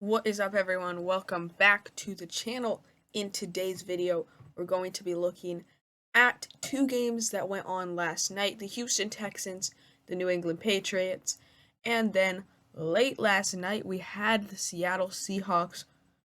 What is up, everyone? Welcome back to the channel. In today's video, we're going to be looking at two games that went on last night: the Houston Texans, the New England Patriots, and then late last night we had the Seattle Seahawks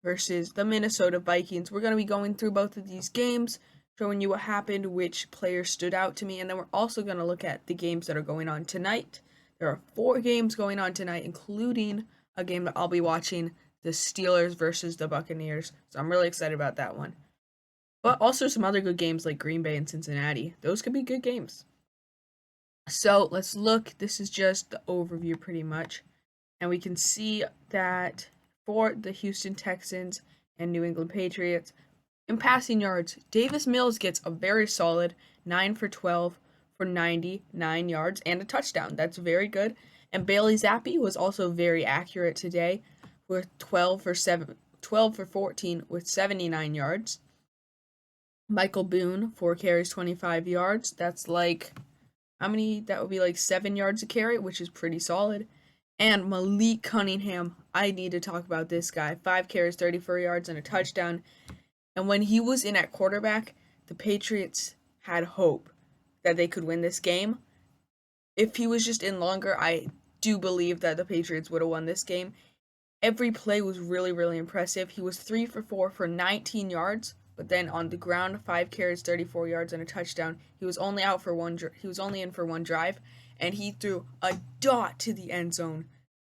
versus the Minnesota Vikings. We're going to be going through both of these games, showing you what happened, which players stood out to me, and then we're also going to look at the games that are going on tonight. There are 4 games going on tonight, including a game that I'll be watching, the Steelers versus the Buccaneers. So I'm really excited about that one. But also some other good games like Green Bay and Cincinnati. Those could be good games. So let's look. This is just the overview pretty much. And we can see that for the Houston Texans and New England Patriots, in passing yards, Davis Mills gets a very solid 9 for 12 for 99 yards and a touchdown. That's very good. And Bailey Zappi was also very accurate today with 12 for 14 with 79 yards. Michael Boone, 4 carries, 25 yards. That's like, how many? That would be like 7 yards a carry, which is pretty solid. And Malik Cunningham, I need to talk about this guy. 5 carries, 34 yards, and a touchdown. And when he was in at quarterback, the Patriots had hope that they could win this game. If he was just in longer, I do believe that the Patriots would have won this game. Every play was really, really impressive. He was 3 for 4 for 19 yards, but then on the ground, 5 carries, 34 yards, and a touchdown. He was only in for one drive, and he threw a dot to the end zone,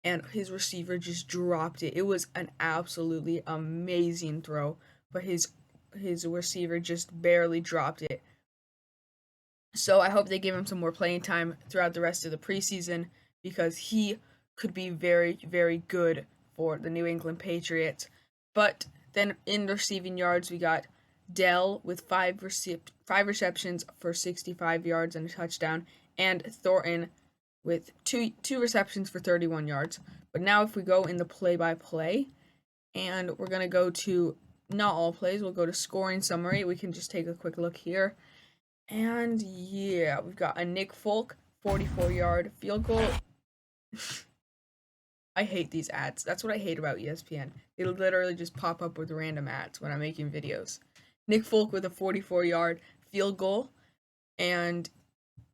and his receiver just dropped it. It was an absolutely amazing throw, but his receiver just barely dropped it. So I hope they give him some more playing time throughout the rest of the preseason, because he could be very, very good for the New England Patriots. But then in receiving yards, we got Dell with 5 receptions for 65 yards and a touchdown, and Thornton with two receptions for 31 yards. But now if we go in the play-by-play, and we're going to go to not all plays, we'll go to scoring summary. We can just take a quick look here. And yeah, we've got a Nick Folk 44-yard field goal. I hate these ads. That's what I hate about ESPN. They literally just pop up with random ads when I'm making videos. Nick Folk with a 44-yard field goal. And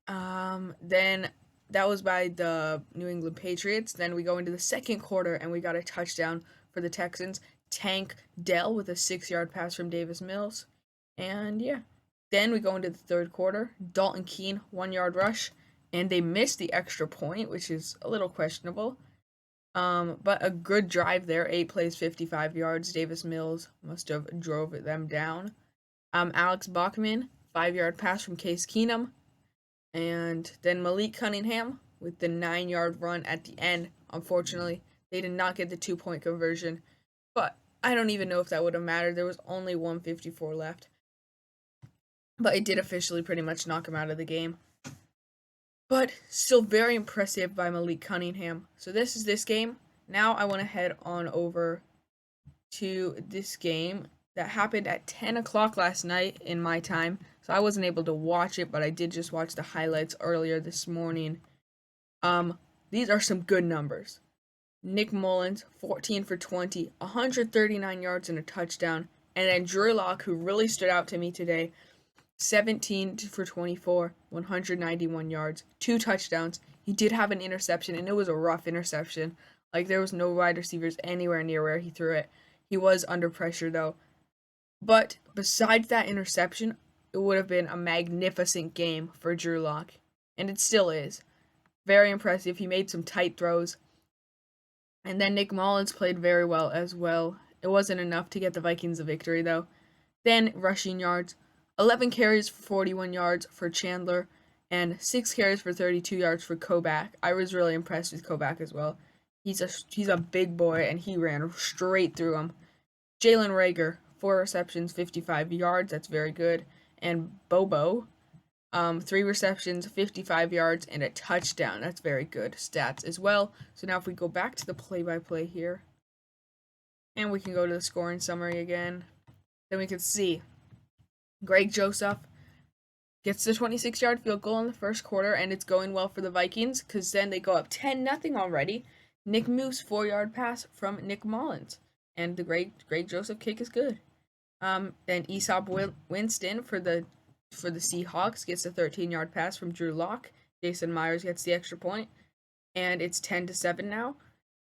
then that was by the New England Patriots. Then we go into the second quarter, and we got a touchdown for the Texans. Tank Dell with a 6-yard pass from Davis Mills. And yeah. Then we go into the third quarter. Dalton Keene, 1-yard rush. And they missed the extra point, which is a little questionable. But a good drive there. 8 plays, 55 yards. Davis Mills must have drove them down. Alex Bachman, 5-yard pass from Case Keenum. And then Malik Cunningham with the 9-yard run at the end. Unfortunately, they did not get the 2-point conversion. But I don't even know if that would have mattered. There was only 1:54 left. But it did officially pretty much knock him out of the game. But still very impressive by Malik Cunningham. So this is this game. Now I want to head on over to this game that happened at 10 o'clock last night in my time. So I wasn't able to watch it, but I did just watch the highlights earlier this morning. These are some good numbers. Nick Mullins, 14 for 20, 139 yards and a touchdown. And then Drew Lock, who really stood out to me today, 17 for 24, 191 yards, 2 touchdowns. He did have an interception, and it was a rough interception. Like, there was no wide receivers anywhere near where he threw it. He was under pressure, though. But besides that interception, it would have been a magnificent game for Drew Lock. And it still is. Very impressive. He made some tight throws. And then Nick Mullins played very well as well. It wasn't enough to get the Vikings a victory, though. Then rushing yards. 11 carries for 41 yards for Chandler, and 6 carries for 32 yards for Koback. I was really impressed with Koback as well. He's a big boy, and he ran straight through him. Jalen Reagor, 4 receptions, 55 yards. That's very good. And Bobo, 3 receptions, 55 yards, and a touchdown. That's very good stats as well. So now if we go back to the play-by-play here, and we can go to the scoring summary again, then we can see Greg Joseph gets the 26-yard field goal in the first quarter, and it's going well for the Vikings, because then they go up 10-0 already. Nick Moose 4-yard pass from Nick Mullins, and the Greg Joseph kick is good. Then Aesop Winston for the Seahawks gets a 13-yard pass from Drew Lock. Jason Myers gets the extra point, and it's 10-7 now.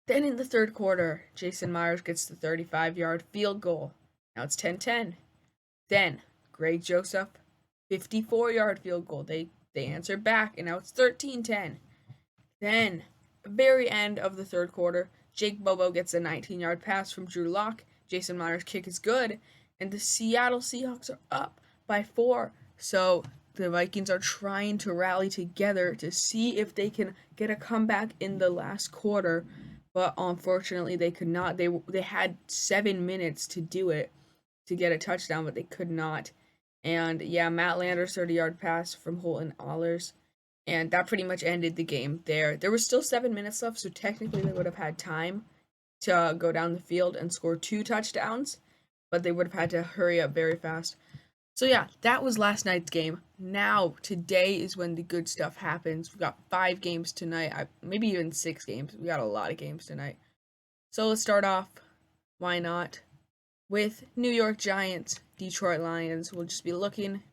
Then in the third quarter, Jason Myers gets the 35-yard field goal. Now it's 10-10. Then Greg Joseph, 54-yard field goal. They answer back, and now it's 13-10. Then, very end of the third quarter, Jake Bobo gets a 19-yard pass from Drew Lock. Jason Myers' kick is good, and the Seattle Seahawks are up by 4. So the Vikings are trying to rally together to see if they can get a comeback in the last quarter, but unfortunately they could not. They had 7 minutes to do it, to get a touchdown, but they could not. And yeah, Matt Lander's 30-yard pass from Holton Ahlers, and that pretty much ended the game there. There was still 7 minutes left, so technically they would have had time to go down the field and score 2 touchdowns, but they would have had to hurry up very fast. So yeah, that was last night's game. Now, today is when the good stuff happens. We've got 5 games tonight, maybe even 6 games. We got a lot of games tonight. So let's start off, why not, with New York Giants, Detroit Lions. We'll just be looking.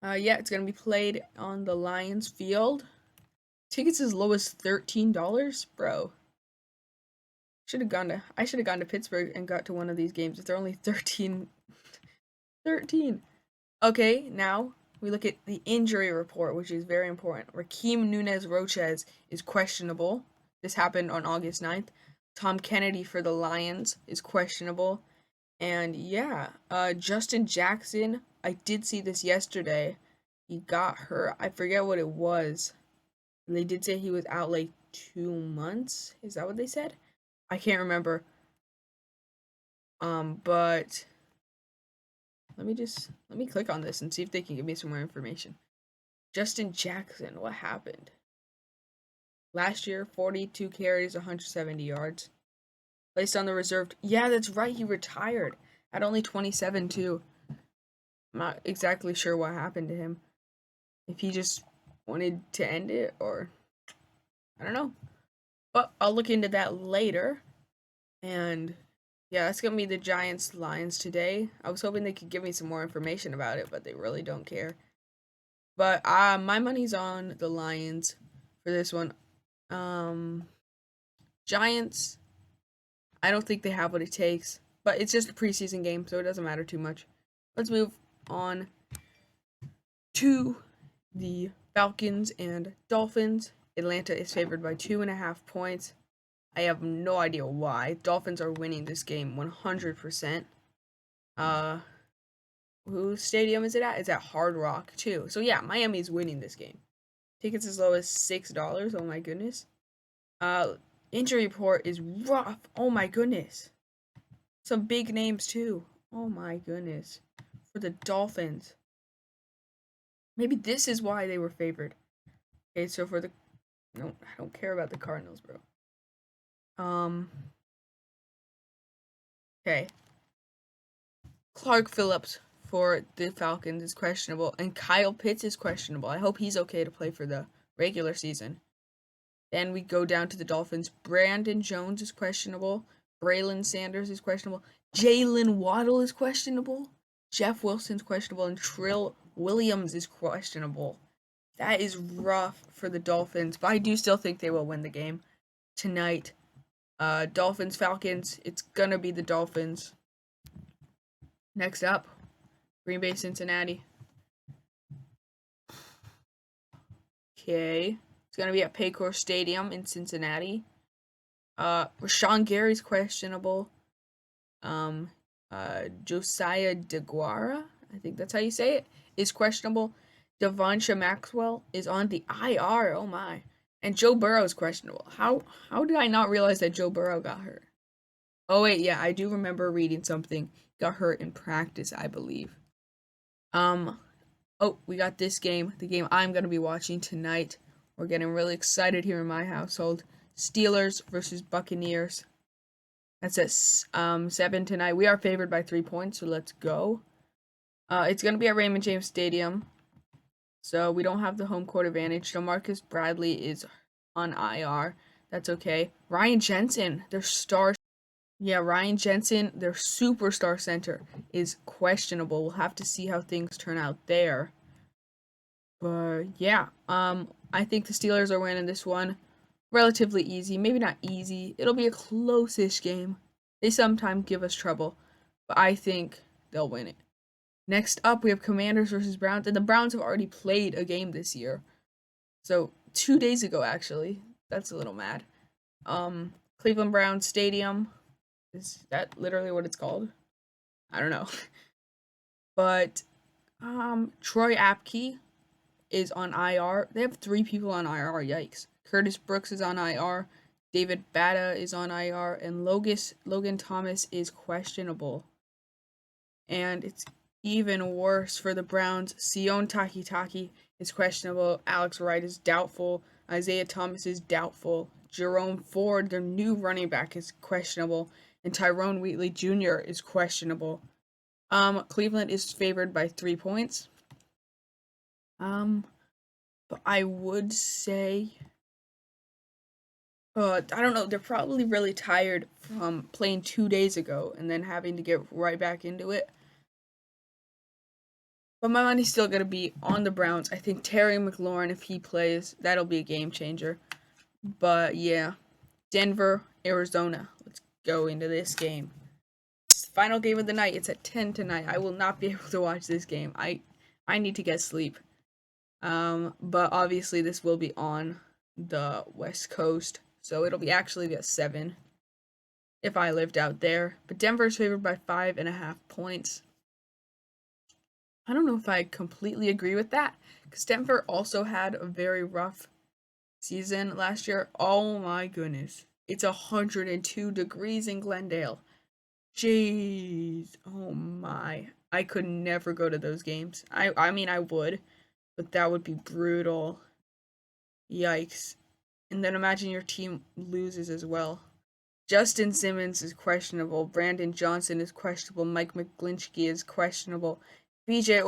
Yeah, it's going to be played on the Lions field. Tickets as low as $13, bro. I should have gone to Pittsburgh and got to one of these games if they're only 13. Okay, now we look at the injury report, which is very important. Raheem Nunez-Roches is questionable. This happened on August 9th. Tom Kennedy for the Lions is questionable. And yeah, Justin Jackson, I did see this yesterday. He got hurt. I forget what it was. And they did say he was out like 2 months. Is that what they said? I can't remember. But let me click on this and see if they can give me some more information. Justin Jackson, what happened? Last year, 42 carries, 170 yards. Placed on the reserved. Yeah, that's right. He retired at only 27 too. I'm not exactly sure what happened to him. If he just wanted to end it, or I don't know. But I'll look into that later. And yeah, that's gonna be the Giants Lions today. I was hoping they could give me some more information about it, but they really don't care. But my money's on the Lions for this one. Giants, I don't think they have what it takes, but it's just a preseason game, so it doesn't matter too much. Let's move on to the Falcons and Dolphins. Atlanta is favored by 2.5 points. I have no idea why. Dolphins are winning this game 100%. Whose stadium is it at? It's at Hard Rock too. So yeah, Miami's winning this game. Tickets as low as $6. Oh my goodness. Injury report is rough. Oh my goodness. Some big names too. Oh my goodness. For the Dolphins. Maybe this is why they were favored. Okay, so for the no, I don't care about the Cardinals, bro. Okay. Clark Phillips for the Falcons is questionable, and Kyle Pitts is questionable. I hope he's okay to play for the regular season. Then we go down to the Dolphins. Brandon Jones is questionable. Braylon Sanders is questionable. Jalen Waddle is questionable. Jeff Wilson's questionable, and Trill Williams is questionable. That is rough for the Dolphins, but I do still think they will win the game tonight. Dolphins, Falcons, it's gonna be the Dolphins. Next up, Green Bay, Cincinnati. Okay, it's gonna be at Paycor Stadium in Cincinnati. Rashawn Gary's questionable. Josiah DeGuara, I think that's how you say it, is questionable. Devonta Maxwell is on the IR. Oh my. And Joe Burrow is questionable. How did I not realize that Joe Burrow got hurt? Oh wait, yeah, I do remember reading something. Got hurt in practice, I believe. Oh, we got this game. The game I'm gonna be watching tonight. We're getting really excited here in my household. Steelers versus Buccaneers. That's at 7 tonight. We are favored by 3 points, so let's go. It's gonna be at Raymond James Stadium. So we don't have the home court advantage. So Marcus Bradley is on IR. That's okay. Ryan Jensen, their star. Yeah, Ryan Jensen, their superstar center, is questionable. We'll have to see how things turn out there. But yeah, I think the Steelers are winning this one. Relatively easy. Maybe not easy. It'll be a close-ish game. They sometimes give us trouble, but I think they'll win it. Next up, we have Commanders versus Browns, and the Browns have already played a game this year. So 2 days ago, actually. That's a little mad. Cleveland Browns Stadium. Is that literally what it's called? I don't know. But Troy Apke is on IR. They have 3 people on IR. Yikes. Curtis Brooks is on IR. David Bata is on IR, and Logan Thomas is questionable. And it's even worse for the Browns. Sion Takitaki is questionable. Alex Wright is doubtful. Isaiah Thomas is doubtful. Jerome Ford, their new running back, is questionable. And Tyrone Wheatley Jr. is questionable. Cleveland is favored by 3 points. But I would say, I don't know, they're probably really tired from playing 2 days ago and then having to get right back into it. But my money's still going to be on the Browns. I think Terry McLaurin, if he plays, that'll be a game changer. But yeah, Denver, Arizona. Let's go into this game. It's the final game of the night. It's at 10 tonight. I will not be able to watch this game. I need to get sleep. But obviously this will be on the West Coast, so it'll be actually at 7 if I lived out there. But Denver's favored by 5.5 points. I don't know if I completely agree with that, because Denver also had a very rough season last year. Oh my goodness. It's 102 degrees in Glendale. Jeez. Oh my. I could never go to those games. I mean, I would, but that would be brutal. Yikes. And then imagine your team loses as well. Justin Simmons is questionable. Brandon Johnson is questionable. Mike McGlinchey is questionable. BJ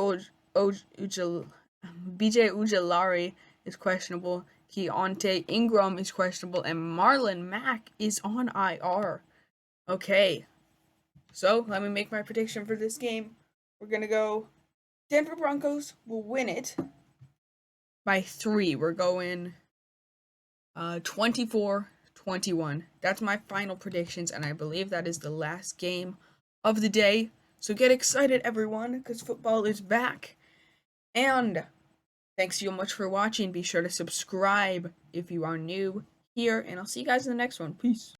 Ujulari is questionable. Keontae Ingram is questionable. And Marlon Mack is on IR. Okay. So, let me make my prediction for this game. We're going to go Denver Broncos will win it by 3. We're going 24-21. That's my final predictions, and I believe that is the last game of the day. So get excited, everyone, because football is back. And thanks so much for watching. Be sure to subscribe if you are new here, and I'll see you guys in the next one. Peace.